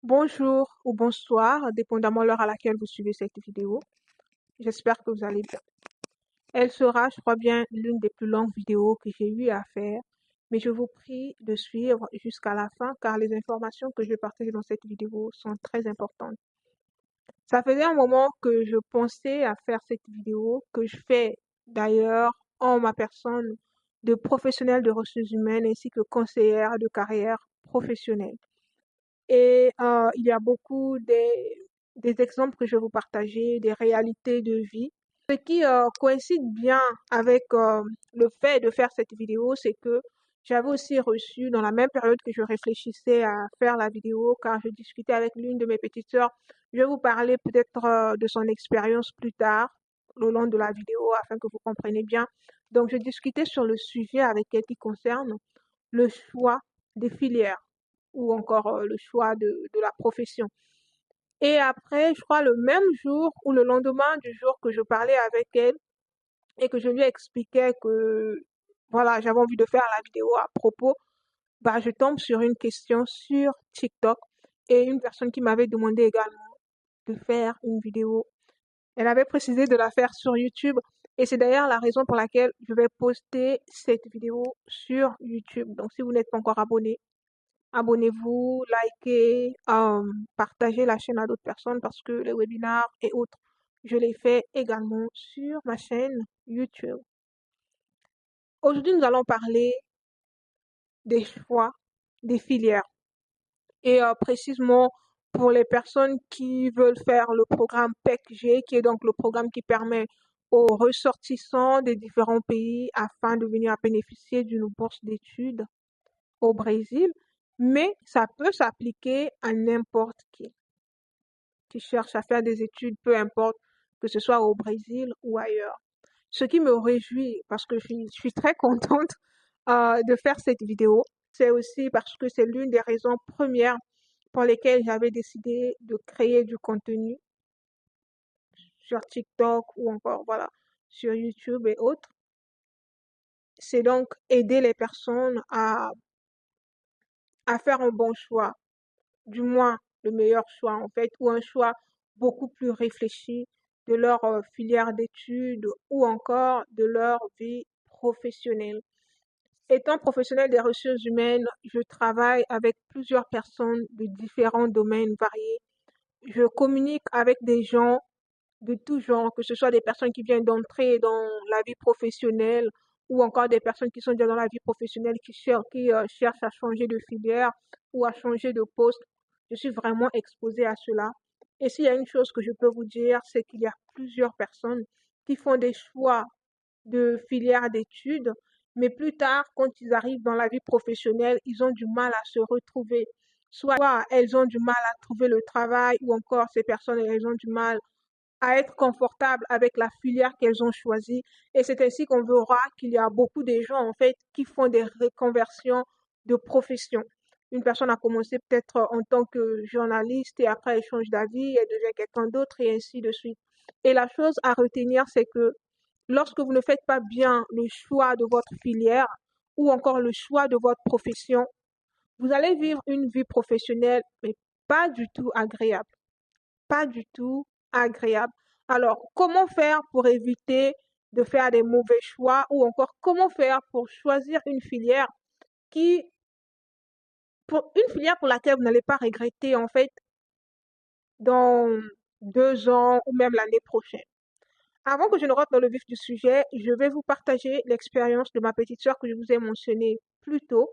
Bonjour ou bonsoir, dépendamment de l'heure à laquelle vous suivez cette vidéo. J'espère que vous allez bien. Elle sera, je crois bien, l'une des plus longues vidéos que j'ai eu à faire, mais je vous prie de suivre jusqu'à la fin car les informations que je vais partager dans cette vidéo sont très importantes. Ça faisait un moment que je pensais à faire cette vidéo, que je fais d'ailleurs en ma personne de professionnelle de ressources humaines ainsi que conseillère de carrière professionnelle. Et il y a beaucoup des exemples que je vais vous partager, des réalités de vie. Ce qui coïncide bien avec le fait de faire cette vidéo, c'est que j'avais aussi reçu, dans la même période que je réfléchissais à faire la vidéo, car je discutais avec l'une de mes petites sœurs, je vais vous parler peut-être de son expérience plus tard, le long de la vidéo, afin que vous compreniez bien. Donc, je discutais sur le sujet avec elle qui concerne le choix des filières ou encore le choix de la profession. Et après, je crois le même jour ou le lendemain du jour que je parlais avec elle et que je lui expliquais que voilà, j'avais envie de faire la vidéo à propos, bah, je tombe sur une question sur TikTok et une personne qui m'avait demandé également de faire une vidéo. Elle avait précisé de la faire sur YouTube et c'est d'ailleurs la raison pour laquelle je vais poster cette vidéo sur YouTube. Donc, si vous n'êtes pas encore abonné, abonnez-vous, likez, partagez la chaîne à d'autres personnes parce que les webinars et autres, je les fais également sur ma chaîne YouTube. Aujourd'hui, nous allons parler des choix des filières et précisément pour les personnes qui veulent faire le programme PEC-G, qui est donc le programme qui permet aux ressortissants des différents pays afin de venir bénéficier d'une bourse d'études au Brésil, mais ça peut s'appliquer à n'importe qui cherche à faire des études, peu importe que ce soit au Brésil ou ailleurs. Ce qui me réjouit parce que je suis très contente de faire cette vidéo, c'est aussi parce que c'est l'une des raisons premières pour lesquelles j'avais décidé de créer du contenu sur TikTok ou encore voilà sur YouTube et autres. C'est donc aider les personnes à faire un bon choix, du moins le meilleur choix en fait, ou un choix beaucoup plus réfléchi de leur filière d'études ou encore de leur vie professionnelle. Étant professionnelle des ressources humaines, je travaille avec plusieurs personnes de différents domaines variés. Je communique avec des gens de tout genre, que ce soit des personnes qui viennent d'entrer dans la vie professionnelle ou encore des personnes qui sont déjà dans la vie professionnelle qui cherchent à changer de filière ou à changer de poste. Je suis vraiment exposée à cela. Et s'il y a une chose que je peux vous dire, c'est qu'il y a plusieurs personnes qui font des choix de filière d'études, mais plus tard, quand ils arrivent dans la vie professionnelle, ils ont du mal à se retrouver. Soit elles ont du mal à trouver le travail, ou encore ces personnes, elles ont du mal à être confortables avec la filière qu'elles ont choisie. Et c'est ainsi qu'on verra qu'il y a beaucoup de gens, en fait, qui font des reconversions de profession. Une personne a commencé peut-être en tant que journaliste et après elle change d'avis, elle devient quelqu'un d'autre et ainsi de suite. Et la chose à retenir, c'est que lorsque vous ne faites pas bien le choix de votre filière ou encore le choix de votre profession, vous allez vivre une vie professionnelle, mais pas du tout agréable. Pas du tout agréable. Alors, comment faire pour éviter de faire des mauvais choix ou encore comment faire pour choisir une filière qui, pour une filière pour laquelle vous n'allez pas regretter en fait dans 2 ans ou même l'année prochaine. Avant que je ne rentre dans le vif du sujet, je vais vous partager l'expérience de ma petite sœur que je vous ai mentionnée plus tôt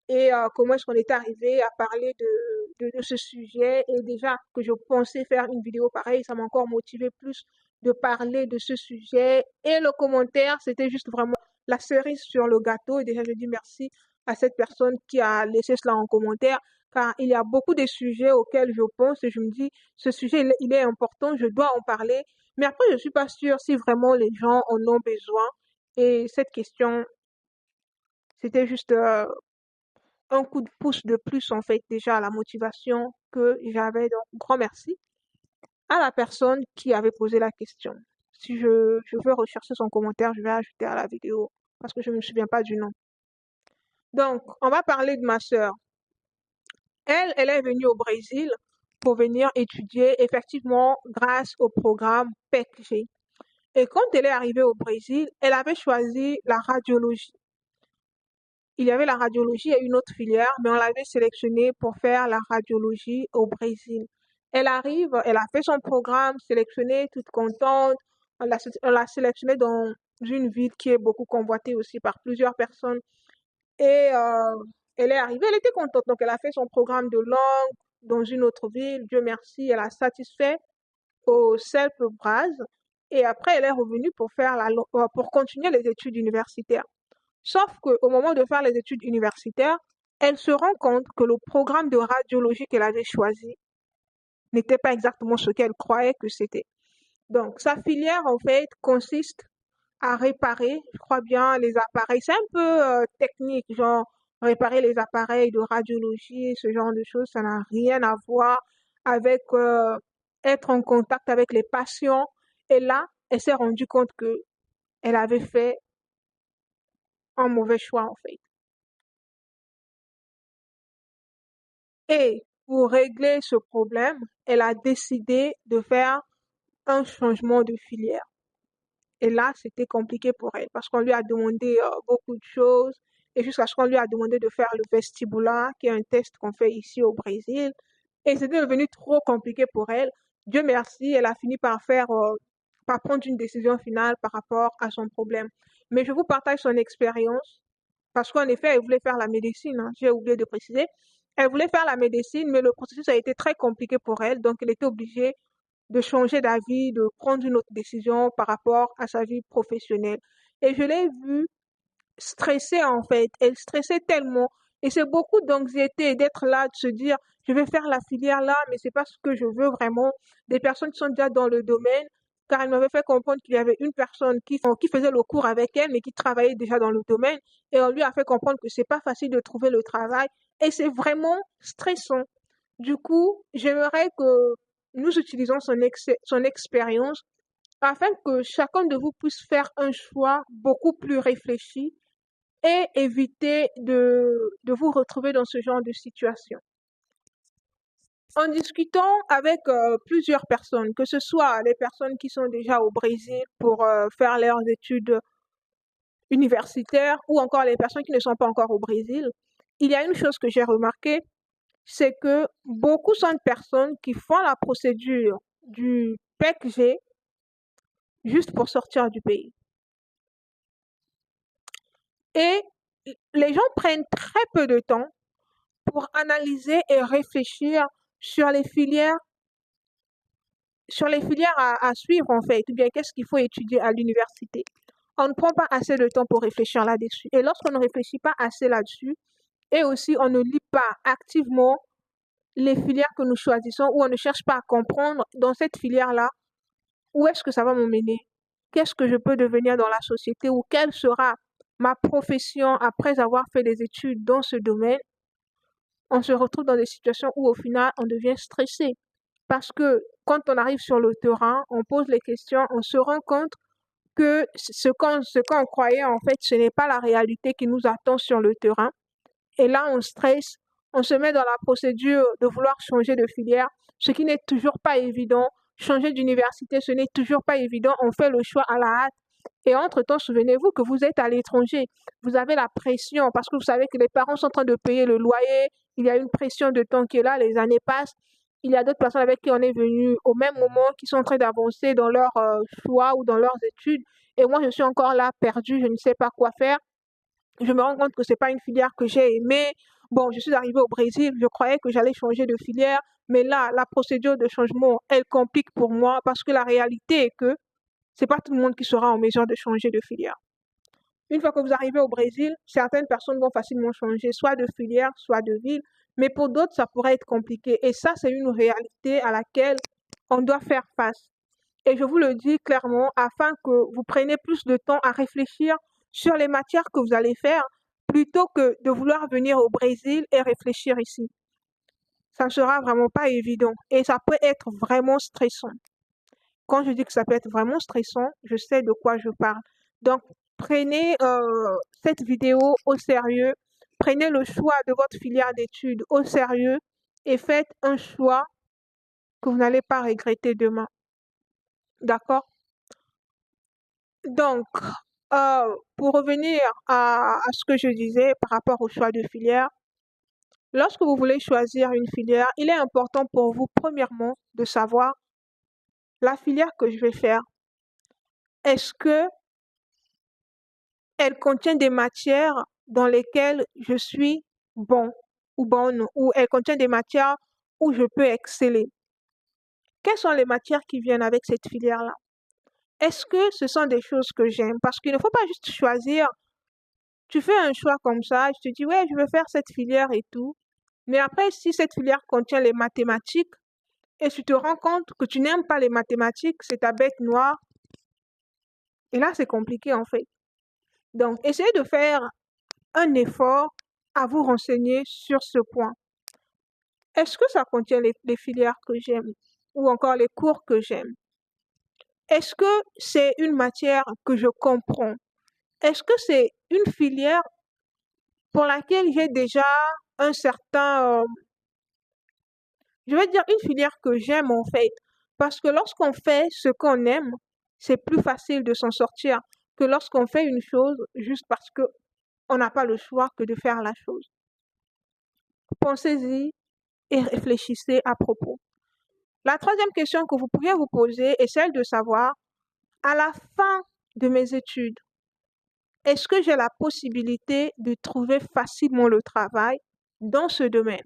et comment est-ce qu'on est arrivé à parler de ce sujet. Et déjà que je pensais faire une vidéo pareille, ça m'a encore motivé plus de parler de ce sujet. Et le commentaire, c'était juste vraiment la cerise sur le gâteau. Et déjà, je dis merci à cette personne qui a laissé cela en commentaire, car il y a beaucoup de sujets auxquels je pense et je me dis, ce sujet, il est important, je dois en parler. Mais après, je suis pas sûre si vraiment les gens en ont besoin. Et cette question, c'était juste un coup de pouce de plus, en fait, déjà à la motivation que j'avais. Donc, grand merci à la personne qui avait posé la question. Si je veux rechercher son commentaire, je vais ajouter à la vidéo parce que je ne me souviens pas du nom. Donc, on va parler de ma sœur. Elle est venue au Brésil pour venir étudier effectivement grâce au programme PECG. Et quand elle est arrivée au Brésil, elle avait choisi la radiologie. Il y avait la radiologie et une autre filière, mais on l'avait sélectionnée pour faire la radiologie au Brésil. Elle arrive, elle a fait son programme, sélectionnée, toute contente. On l'a sélectionnée dans une ville qui est beaucoup convoitée aussi par plusieurs personnes. Et elle est arrivée, elle était contente. Donc, elle a fait son programme de langue dans une autre ville. Dieu merci, elle a satisfait au CELP-Braz. Et après, elle est revenue pour pour continuer les études universitaires. Sauf qu'au moment de faire les études universitaires, elle se rend compte que le programme de radiologie qu'elle avait choisi n'était pas exactement ce qu'elle croyait que c'était. Donc, sa filière, en fait, consiste à réparer, je crois bien, les appareils. C'est un peu technique, genre réparer les appareils de radiologie, ce genre de choses. Ça n'a rien à voir avec être en contact avec les patients. Et là, elle s'est rendue compte que elle avait fait un mauvais choix, en fait. Et pour régler ce problème, elle a décidé de faire un changement de filière. Et là, c'était compliqué pour elle parce qu'on lui a demandé beaucoup de choses et jusqu'à ce qu'on lui a demandé de faire le vestibulat, qui est un test qu'on fait ici au Brésil. Et c'était devenu trop compliqué pour elle. Dieu merci, elle a fini par prendre une décision finale par rapport à son problème. Mais je vous partage son expérience parce qu'en effet, elle voulait faire la médecine, hein, j'ai oublié de préciser. Elle voulait faire la médecine, mais le processus a été très compliqué pour elle, donc elle était obligée de changer d'avis, de prendre une autre décision par rapport à sa vie professionnelle. Et je l'ai vue stressée en fait. Elle stressait tellement. Et c'est beaucoup d'anxiété d'être là, de se dire, je vais faire la filière là, mais c'est pas ce que je veux vraiment. Des personnes qui sont déjà dans le domaine, car elle m'avait fait comprendre qu'il y avait une personne qui faisait le cours avec elle, mais qui travaillait déjà dans le domaine. Et on lui a fait comprendre que c'est pas facile de trouver le travail. Et c'est vraiment stressant. Du coup, j'aimerais que nous utilisons son expérience afin que chacun de vous puisse faire un choix beaucoup plus réfléchi et éviter de vous retrouver dans ce genre de situation. En discutant avec plusieurs personnes, que ce soit les personnes qui sont déjà au Brésil pour faire leurs études universitaires ou encore les personnes qui ne sont pas encore au Brésil, il y a une chose que j'ai remarquée, c'est que beaucoup sont de personnes qui font la procédure du PECG juste pour sortir du pays. Et les gens prennent très peu de temps pour analyser et réfléchir sur les filières, sur les filières à suivre en fait, ou bien qu'est-ce qu'il faut étudier à l'université. On ne prend pas assez de temps pour réfléchir là-dessus. Et lorsqu'on ne réfléchit pas assez là-dessus, et aussi on ne lit pas activement les filières que nous choisissons, ou on ne cherche pas à comprendre dans cette filière-là, où est-ce que ça va m'emmener? Qu'est-ce que je peux devenir dans la société ou quelle sera ma profession après avoir fait des études dans ce domaine? On se retrouve dans des situations où au final on devient stressé parce que quand on arrive sur le terrain, on pose les questions, on se rend compte que ce qu'on croyait en fait, ce n'est pas la réalité qui nous attend sur le terrain. Et là, on stresse, on se met dans la procédure de vouloir changer de filière, ce qui n'est toujours pas évident. Changer d'université, ce n'est toujours pas évident. On fait le choix à la hâte. Et entre-temps, souvenez-vous que vous êtes à l'étranger. Vous avez la pression parce que vous savez que les parents sont en train de payer le loyer. Il y a une pression de temps qui est là. Les années passent. Il y a d'autres personnes avec qui on est venu au même moment qui sont en train d'avancer dans leur choix ou dans leurs études. Et moi, je suis encore là, perdue. Je ne sais pas quoi faire. Je me rends compte que c'est pas une filière que j'ai aimée. Bon, je suis arrivée au Brésil, je croyais que j'allais changer de filière, mais là, la procédure de changement, elle complique pour moi parce que la réalité est que c'est pas tout le monde qui sera en mesure de changer de filière. Une fois que vous arrivez au Brésil, certaines personnes vont facilement changer soit de filière, soit de ville, mais pour d'autres, ça pourrait être compliqué. Et ça, c'est une réalité à laquelle on doit faire face. Et je vous le dis clairement, afin que vous preniez plus de temps à réfléchir sur les matières que vous allez faire, plutôt que de vouloir venir au Brésil et réfléchir ici. Ça ne sera vraiment pas évident et ça peut être vraiment stressant. Quand je dis que ça peut être vraiment stressant, je sais de quoi je parle. Donc, prenez cette vidéo au sérieux, prenez le choix de votre filière d'études au sérieux et faites un choix que vous n'allez pas regretter demain. D'accord? Donc, pour revenir à ce que je disais par rapport au choix de filière, lorsque vous voulez choisir une filière, il est important pour vous, premièrement, de savoir la filière que je vais faire. Est-ce que elle contient des matières dans lesquelles je suis bon ou bonne, ou elle contient des matières où je peux exceller? Quelles sont les matières qui viennent avec cette filière-là? Est-ce que ce sont des choses que j'aime? Parce qu'il ne faut pas juste choisir. Tu fais un choix comme ça, je te dis, ouais, je veux faire cette filière et tout. Mais après, si cette filière contient les mathématiques et tu te rends compte que tu n'aimes pas les mathématiques, c'est ta bête noire. Et là, c'est compliqué en fait. Donc, essayez de faire un effort à vous renseigner sur ce point. Est-ce que ça contient les filières que j'aime ou encore les cours que j'aime? Est-ce que c'est une matière que je comprends? Est-ce que c'est une filière pour laquelle j'ai déjà un certain, je vais dire une filière que j'aime en fait? Parce que lorsqu'on fait ce qu'on aime, c'est plus facile de s'en sortir que lorsqu'on fait une chose juste parce que on n'a pas le choix que de faire la chose. Pensez-y et réfléchissez à propos. La troisième question que vous pourriez vous poser est celle de savoir, à la fin de mes études, est-ce que j'ai la possibilité de trouver facilement le travail dans ce domaine,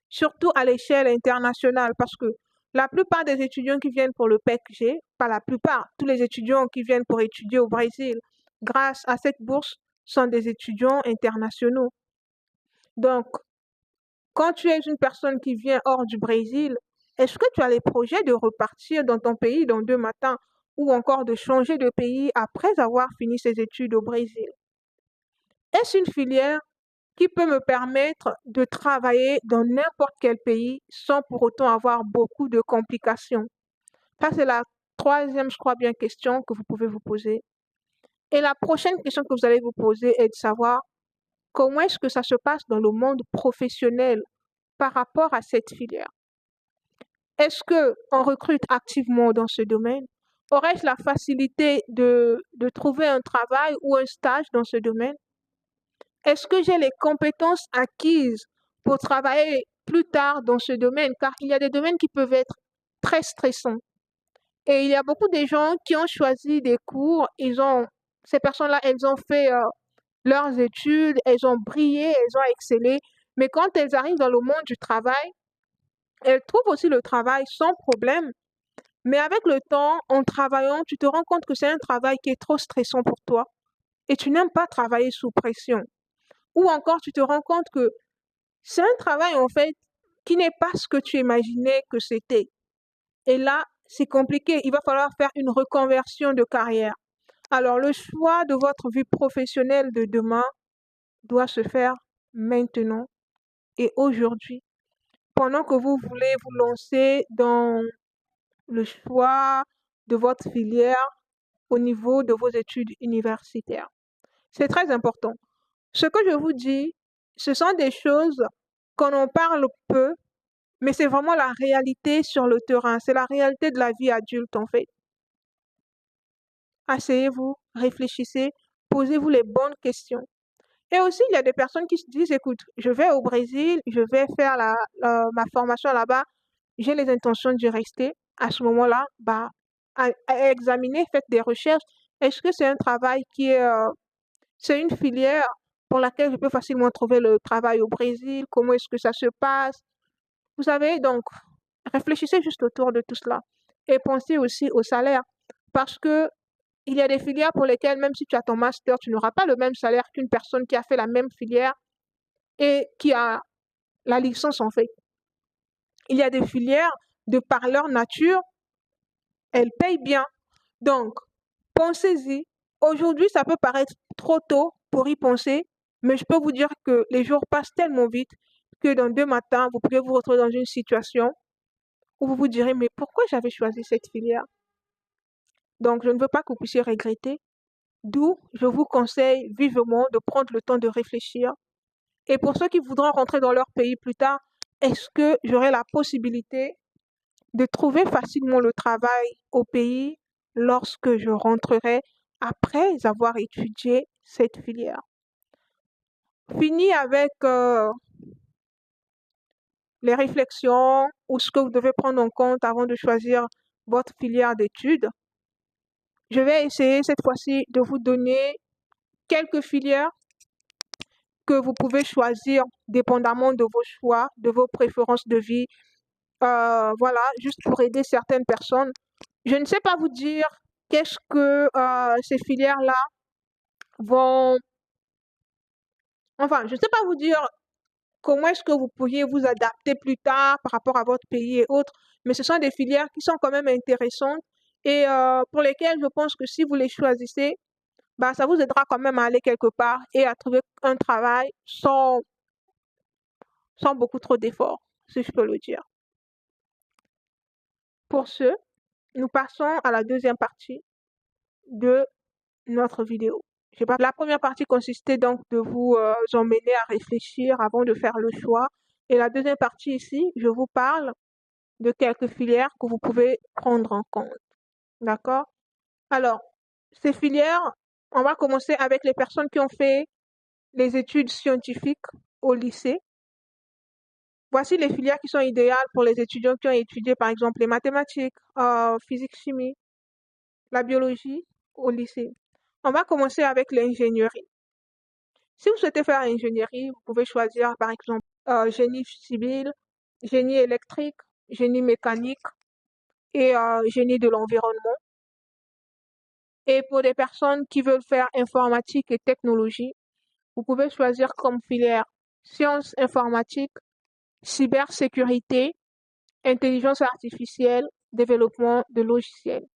surtout à l'échelle internationale, parce que la plupart des étudiants qui viennent pour le PECG, pas la plupart, tous les étudiants qui viennent pour étudier au Brésil, grâce à cette bourse, sont des étudiants internationaux. Donc, quand tu es une personne qui vient hors du Brésil, est-ce que tu as les projets de repartir dans ton pays dans 2 matins ou encore de changer de pays après avoir fini ses études au Brésil? Est-ce une filière qui peut me permettre de travailler dans n'importe quel pays sans pour autant avoir beaucoup de complications? Ça, c'est la troisième, je crois bien, question que vous pouvez vous poser. Et la prochaine question que vous allez vous poser est de savoir comment est-ce que ça se passe dans le monde professionnel par rapport à cette filière. Est-ce qu'on recrute activement dans ce domaine? Aurais-je la facilité de trouver un travail ou un stage dans ce domaine? Est-ce que j'ai les compétences acquises pour travailler plus tard dans ce domaine? Car il y a des domaines qui peuvent être très stressants. Et il y a beaucoup de gens qui ont choisi des cours, ces personnes-là, elles ont fait leurs études, elles ont brillé, elles ont excellé. Mais quand elles arrivent dans le monde du travail, elles trouvent aussi le travail sans problème. Mais avec le temps, en travaillant, tu te rends compte que c'est un travail qui est trop stressant pour toi et tu n'aimes pas travailler sous pression. Ou encore, tu te rends compte que c'est un travail en fait qui n'est pas ce que tu imaginais que c'était. Et là, c'est compliqué. Il va falloir faire une reconversion de carrière. Alors, le choix de votre vie professionnelle de demain doit se faire maintenant et aujourd'hui, pendant que vous voulez vous lancer dans le choix de votre filière au niveau de vos études universitaires. C'est très important. Ce que je vous dis, ce sont des choses qu'on en parle peu, mais c'est vraiment la réalité sur le terrain. C'est la réalité de la vie adulte, en fait. Asseyez-vous, réfléchissez, posez-vous les bonnes questions. Et aussi, il y a des personnes qui se disent, écoute, je vais au Brésil, je vais faire ma formation là-bas, j'ai les intentions d'y rester. À ce moment-là, bah, à examiner, faites des recherches. Est-ce que c'est un travail c'est une filière pour laquelle je peux facilement trouver le travail au Brésil? Comment est-ce que ça se passe? Vous savez, donc, réfléchissez juste autour de tout cela et pensez aussi au salaire parce que il y a des filières pour lesquelles, même si tu as ton master, tu n'auras pas le même salaire qu'une personne qui a fait la même filière et qui a la licence en fait. Il y a des filières, de par leur nature, elles payent bien. Donc, pensez-y. Aujourd'hui, ça peut paraître trop tôt pour y penser, mais je peux vous dire que les jours passent tellement vite que dans 2 matins, vous pouvez vous retrouver dans une situation où vous vous direz, mais pourquoi j'avais choisi cette filière? Donc, je ne veux pas que vous puissiez regretter. D'où, je vous conseille vivement de prendre le temps de réfléchir. Et pour ceux qui voudront rentrer dans leur pays plus tard, est-ce que j'aurai la possibilité de trouver facilement le travail au pays lorsque je rentrerai après avoir étudié cette filière. Fini avec les réflexions ou ce que vous devez prendre en compte avant de choisir votre filière d'études. Je vais essayer cette fois-ci de vous donner quelques filières que vous pouvez choisir dépendamment de vos choix, de vos préférences de vie. Voilà, juste pour aider certaines personnes. Je ne sais pas vous dire qu'est-ce que ces filières-là vont... Enfin, je ne sais pas vous dire comment est-ce que vous pourriez vous adapter plus tard par rapport à votre pays et autres, mais ce sont des filières qui sont quand même intéressantes et pour lesquelles je pense que si vous les choisissez, bah, ça vous aidera quand même à aller quelque part et à trouver un travail sans beaucoup trop d'efforts, si je peux le dire. Pour ce, nous passons à la deuxième partie de notre vidéo. La première partie consistait donc de vous emmener à réfléchir avant de faire le choix. Et la deuxième partie ici, je vous parle de quelques filières que vous pouvez prendre en compte. D'accord? Alors, ces filières, on va commencer avec les personnes qui ont fait les études scientifiques au lycée. Voici les filières qui sont idéales pour les étudiants qui ont étudié, par exemple, les mathématiques, physique, chimie, la biologie au lycée. On va commencer avec l'ingénierie. Si vous souhaitez faire ingénierie, vous pouvez choisir, par exemple, génie civil, génie électrique, génie mécanique et génie de l'environnement. Et pour des personnes qui veulent faire informatique et technologie, vous pouvez choisir comme filière sciences informatiques, cybersécurité, intelligence artificielle, développement de logiciels.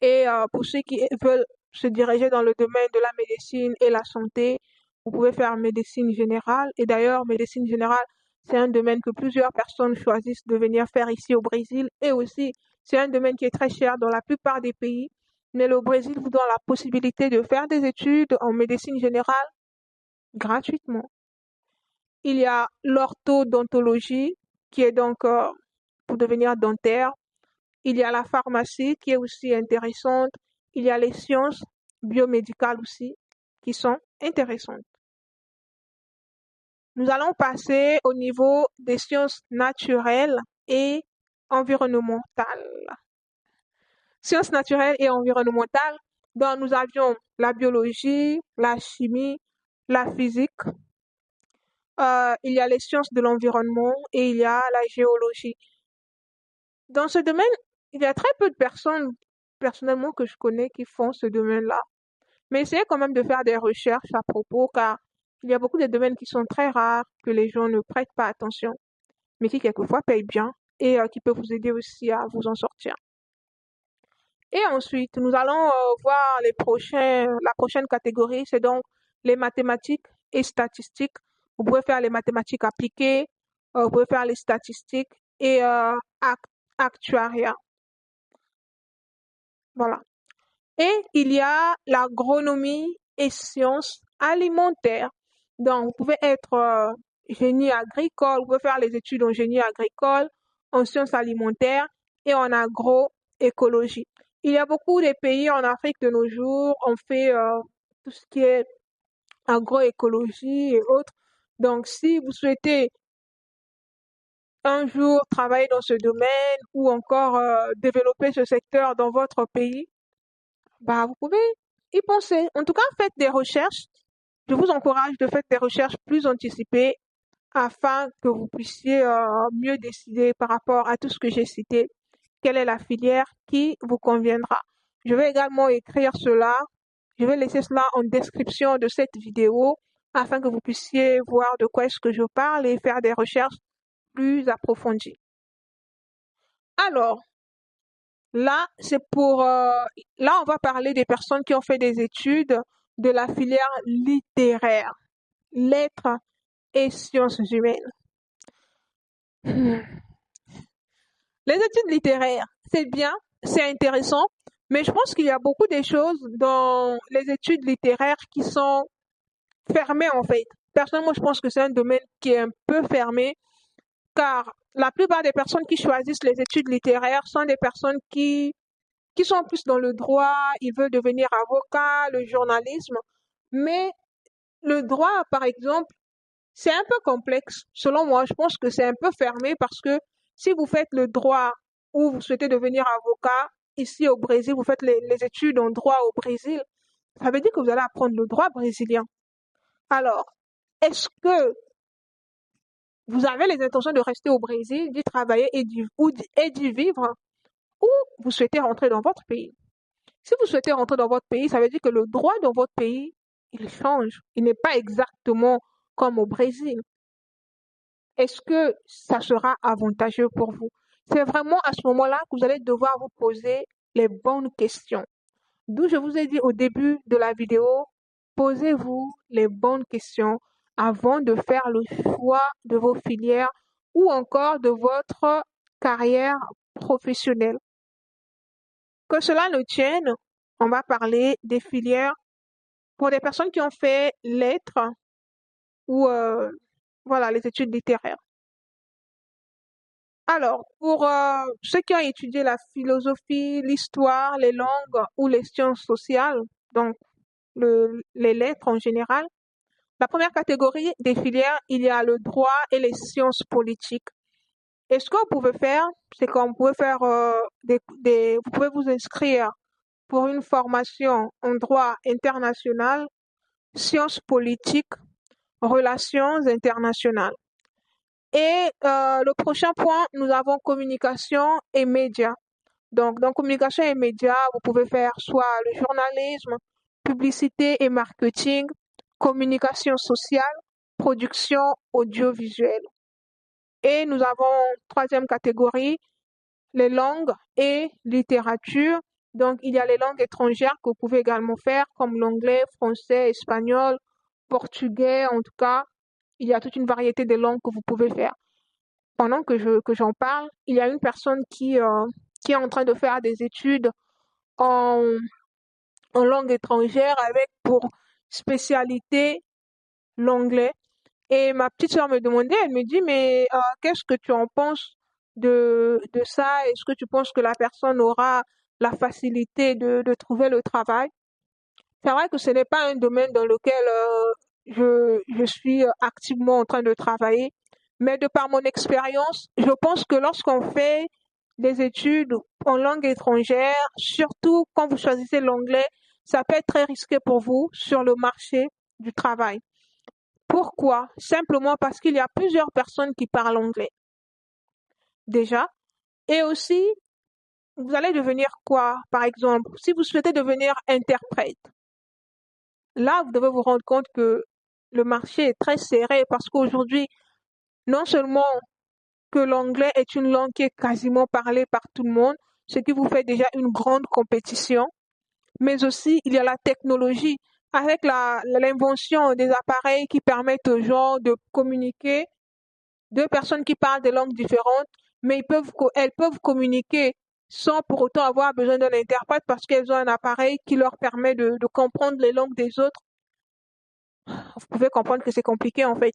Et pour ceux qui veulent se diriger dans le domaine de la médecine et la santé, vous pouvez faire médecine générale. Et d'ailleurs, médecine générale, c'est un domaine que plusieurs personnes choisissent de venir faire ici au Brésil. Et aussi, c'est un domaine qui est très cher dans la plupart des pays. Mais le Brésil vous donne la possibilité de faire des études en médecine générale gratuitement. Il y a l'orthodontologie, qui est donc pour devenir dentaire. Il y a la pharmacie qui est aussi intéressante. Il y a les sciences biomédicales aussi qui sont intéressantes. Nous allons passer au niveau des sciences naturelles et environnementales. Sciences naturelles et environnementales, dont nous avions la biologie, la chimie, la physique. Il y a les sciences de l'environnement et il y a la géologie. Dans ce domaine, il y a très peu de personnes, personnellement, que je connais qui font ce domaine-là. Mais essayez quand même de faire des recherches à propos, car il y a beaucoup de domaines qui sont très rares, que les gens ne prêtent pas attention, mais qui quelquefois payent bien et qui peuvent vous aider aussi à vous en sortir. Et ensuite, nous allons voir la prochaine catégorie, c'est donc les mathématiques et statistiques. Vous pouvez faire les mathématiques appliquées, vous pouvez faire les statistiques et actuariat. Voilà. Et il y a l'agronomie et sciences alimentaires. Donc, vous pouvez être génie agricole, vous pouvez faire les études en génie agricole, en sciences alimentaires et en agroécologie. Il y a beaucoup de pays en Afrique de nos jours, on fait tout ce qui est agroécologie et autres. Donc, si vous souhaitez un jour travailler dans ce domaine ou encore développer ce secteur dans votre pays, bah, vous pouvez y penser. En tout cas, faites des recherches. Je vous encourage de faire des recherches plus anticipées afin que vous puissiez mieux décider par rapport à tout ce que j'ai cité, quelle est la filière qui vous conviendra. Je vais également écrire cela. Je vais laisser cela en description de cette vidéo afin que vous puissiez voir de quoi est-ce que je parle et faire des recherches plus approfondies. Alors, là, là, on va parler des personnes qui ont fait des études de la filière littéraire, lettres et sciences humaines. Les études littéraires, c'est bien, c'est intéressant, mais je pense qu'il y a beaucoup de choses dans les études littéraires qui sont fermées en fait. Personnellement, je pense que c'est un domaine qui est un peu fermé car la plupart des personnes qui choisissent les études littéraires sont des personnes qui sont plus dans le droit, ils veulent devenir avocat, le journalisme, mais le droit, par exemple, c'est un peu complexe. Selon moi, je pense que c'est un peu fermé parce que si vous faites le droit ou vous souhaitez devenir avocat, ici au Brésil, vous faites les études en droit au Brésil, ça veut dire que vous allez apprendre le droit brésilien. Alors, est-ce que vous avez les intentions de rester au Brésil, d'y travailler et d'y vivre, ou vous souhaitez rentrer dans votre pays? Si vous souhaitez rentrer dans votre pays, ça veut dire que le droit dans votre pays, il change. Il n'est pas exactement comme au Brésil. Est-ce que ça sera avantageux pour vous? C'est vraiment à ce moment-là que vous allez devoir vous poser les bonnes questions. D'où je vous ai dit au début de la vidéo, posez-vous les bonnes questions avant de faire le choix de vos filières ou encore de votre carrière professionnelle. Que cela ne tienne, on va parler des filières pour des personnes qui ont fait lettres ou voilà, les études littéraires. Alors, pour ceux qui ont étudié la philosophie, l'histoire, les langues ou les sciences sociales, donc les lettres en général, la première catégorie des filières, il y a le droit et les sciences politiques. Et ce que vous pouvez faire, c'est qu'on pouvez faire vous pouvez vous inscrire pour une formation en droit international, sciences politiques, relations internationales. Et le prochain point, nous avons communication et médias. Donc, dans communication et médias, vous pouvez faire soit le journalisme, publicité et marketing, communication sociale, production audiovisuelle. Et nous avons troisième catégorie, les langues et littérature. Donc, il y a les langues étrangères que vous pouvez également faire, comme l'anglais, français, espagnol, portugais, en tout cas. Il y a toute une variété de langues que vous pouvez faire. Pendant que j'en parle, il y a une personne qui est en train de faire des études en, en langue étrangère avec pour spécialité l'anglais. Et ma petite sœur me demandait, elle me dit, mais qu'est-ce que tu en penses de ça? Est-ce que tu penses que la personne aura la facilité de trouver le travail? C'est vrai que ce n'est pas un domaine dans lequel je suis activement en train de travailler, mais de par mon expérience, je pense que lorsqu'on fait des études en langue étrangère, surtout quand vous choisissez l'anglais, ça peut être très risqué pour vous sur le marché du travail. Pourquoi? Simplement parce qu'il y a plusieurs personnes qui parlent anglais déjà. Et aussi, vous allez devenir quoi? Par exemple, si vous souhaitez devenir interprète, là, vous devez vous rendre compte que le marché est très serré parce qu'aujourd'hui, non seulement que l'anglais est une langue qui est quasiment parlée par tout le monde, ce qui vous fait déjà une grande compétition, mais aussi il y a la technologie avec l'invention des appareils qui permettent aux gens de communiquer, deux personnes qui parlent des langues différentes, mais elles peuvent communiquer sans pour autant avoir besoin d'un interprète parce qu'elles ont un appareil qui leur permet de comprendre les langues des autres. Vous pouvez comprendre que c'est compliqué en fait.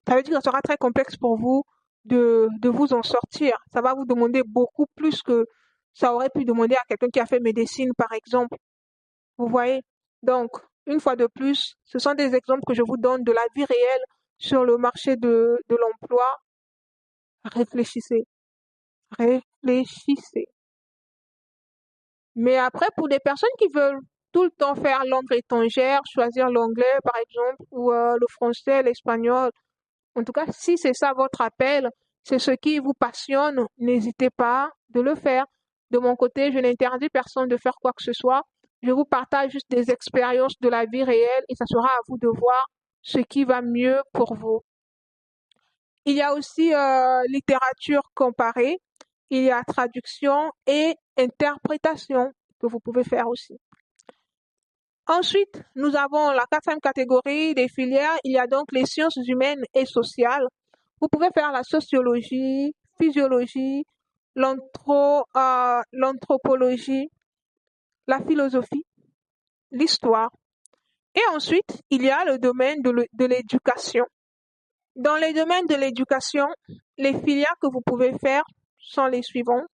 Ça veut dire que ça sera très complexe pour vous de vous en sortir. Ça va vous demander beaucoup plus que ça aurait pu demander à quelqu'un qui a fait médecine, par exemple. Vous voyez? Donc, une fois de plus, ce sont des exemples que je vous donne de la vie réelle sur le marché de l'emploi. Réfléchissez, réfléchissez. Mais après, pour des personnes qui veulent tout le temps faire langue étrangère, choisir l'anglais, par exemple, ou le français, l'espagnol, en tout cas, si c'est ça votre appel, c'est ce qui vous passionne, n'hésitez pas de le faire. De mon côté, je n'interdis personne de faire quoi que ce soit. Je vous partage juste des expériences de la vie réelle et ça sera à vous de voir ce qui va mieux pour vous. Il y a aussi littérature comparée, il y a traduction et interprétation que vous pouvez faire aussi. Ensuite, nous avons la quatrième catégorie des filières. Il y a donc les sciences humaines et sociales. Vous pouvez faire la sociologie, physiologie, l'anthropologie, la philosophie, l'histoire. Et ensuite, il y a le domaine de l'éducation. Dans les domaines de l'éducation, les filières que vous pouvez faire sont les suivantes.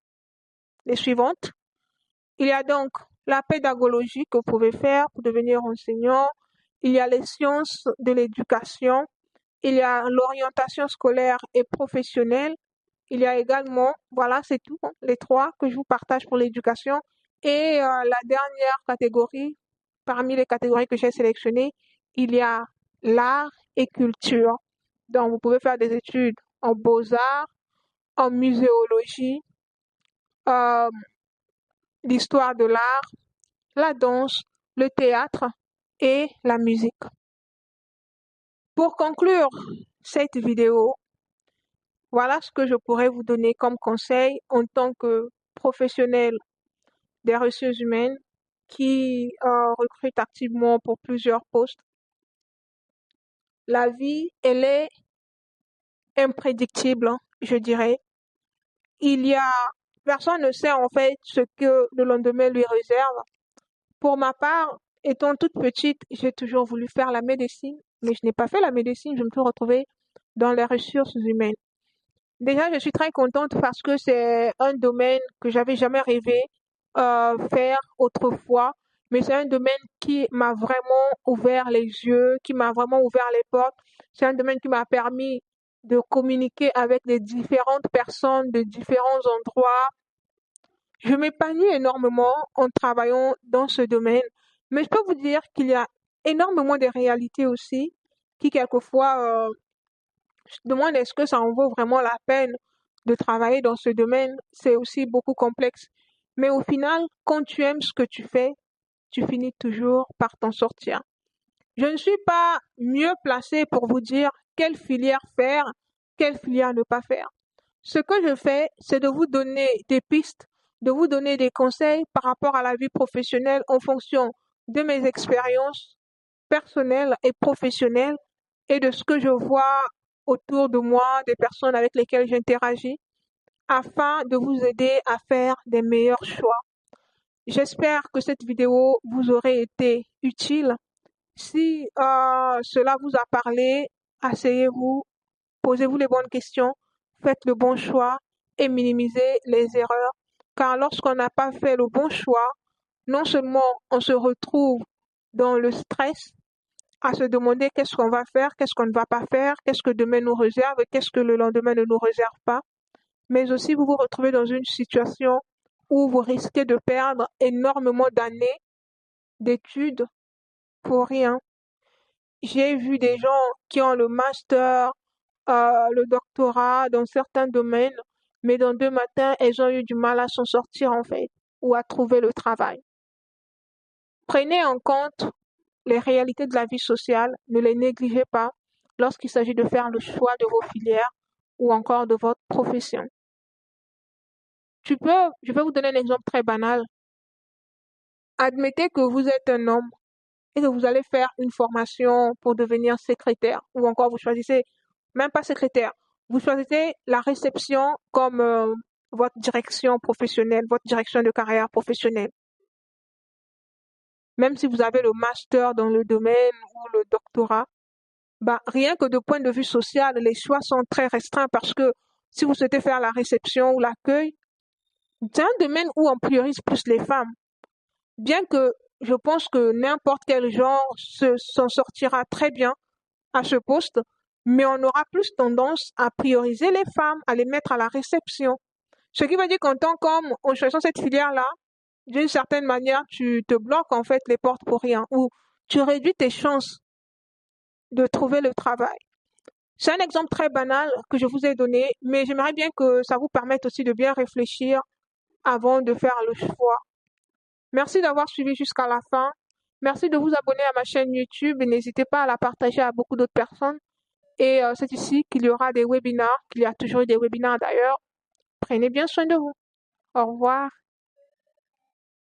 Il y a donc la pédagogie que vous pouvez faire pour devenir enseignant. Il y a les sciences de l'éducation. Il y a l'orientation scolaire et professionnelle. Il y a également, voilà, c'est tout, hein, les trois que je vous partage pour l'éducation. Et la dernière catégorie, parmi les catégories que j'ai sélectionnées, il y a l'art et culture. Donc, vous pouvez faire des études en beaux-arts, en muséologie, euh, l'histoire de l'art, la danse, le théâtre et la musique. Pour conclure cette vidéo, voilà ce que je pourrais vous donner comme conseil en tant que professionnel des ressources humaines qui recrute activement pour plusieurs postes. La vie, elle est imprédictible, hein, je dirais. Il y a, personne ne sait en fait ce que le lendemain lui réserve. Pour ma part, étant toute petite, j'ai toujours voulu faire la médecine, mais je n'ai pas fait la médecine, je me suis retrouvée dans les ressources humaines. Déjà, je suis très contente parce que c'est un domaine que j'avais jamais rêvé faire autrefois, mais c'est un domaine qui m'a vraiment ouvert les yeux, qui m'a vraiment ouvert les portes. C'est un domaine qui m'a permis de communiquer avec des différentes personnes de différents endroits. Je m'épanouis énormément en travaillant dans ce domaine, mais je peux vous dire qu'il y a énormément de réalités aussi qui quelquefois je me demande est-ce que ça en vaut vraiment la peine de travailler dans ce domaine. C'est aussi beaucoup complexe. Mais au final, quand tu aimes ce que tu fais, tu finis toujours par t'en sortir. Je ne suis pas mieux placée pour vous dire quelle filière faire, quelle filière ne pas faire. Ce que je fais, c'est de vous donner des pistes, de vous donner des conseils par rapport à la vie professionnelle en fonction de mes expériences personnelles et professionnelles et de ce que je vois autour de moi, des personnes avec lesquelles j'interagis, afin de vous aider à faire des meilleurs choix. J'espère que cette vidéo vous aurait été utile. Si cela vous a parlé, asseyez-vous, posez-vous les bonnes questions, faites le bon choix et minimisez les erreurs. Car lorsqu'on n'a pas fait le bon choix, non seulement on se retrouve dans le stress, à se demander qu'est-ce qu'on va faire, qu'est-ce qu'on ne va pas faire, qu'est-ce que demain nous réserve et qu'est-ce que le lendemain ne nous réserve pas, mais aussi vous vous retrouvez dans une situation où vous risquez de perdre énormément d'années d'études pour rien. J'ai vu des gens qui ont le master, le doctorat dans certains domaines, mais dans 2 matins, elles ont eu du mal à s'en sortir en fait, ou à trouver le travail. Prenez en compte les réalités de la vie sociale, ne les négligez pas lorsqu'il s'agit de faire le choix de vos filières ou encore de votre profession. Je vais vous donner un exemple très banal. Admettez que vous êtes un homme et que vous allez faire une formation pour devenir secrétaire ou encore vous choisissez même pas secrétaire, vous choisissez la réception comme votre direction professionnelle, votre direction de carrière professionnelle. Même si vous avez le master dans le domaine ou le doctorat, bah, rien que de point de vue social, les choix sont très restreints parce que si vous souhaitez faire la réception ou l'accueil, c'est un domaine où on priorise plus les femmes. Bien que je pense que n'importe quel genre s'en sortira très bien à ce poste, mais on aura plus tendance à prioriser les femmes, à les mettre à la réception. Ce qui veut dire qu'en tant qu'homme, en choisissant cette filière-là, d'une certaine manière, tu te bloques en fait les portes pour rien ou tu réduis tes chances de trouver le travail. C'est un exemple très banal que je vous ai donné, mais j'aimerais bien que ça vous permette aussi de bien réfléchir avant de faire le choix. Merci d'avoir suivi jusqu'à la fin. Merci de vous abonner à ma chaîne YouTube et n'hésitez pas à la partager à beaucoup d'autres personnes. Et c'est ici qu'il y aura des webinaires, qu'il y a toujours eu des webinaires d'ailleurs. Prenez bien soin de vous. Au revoir.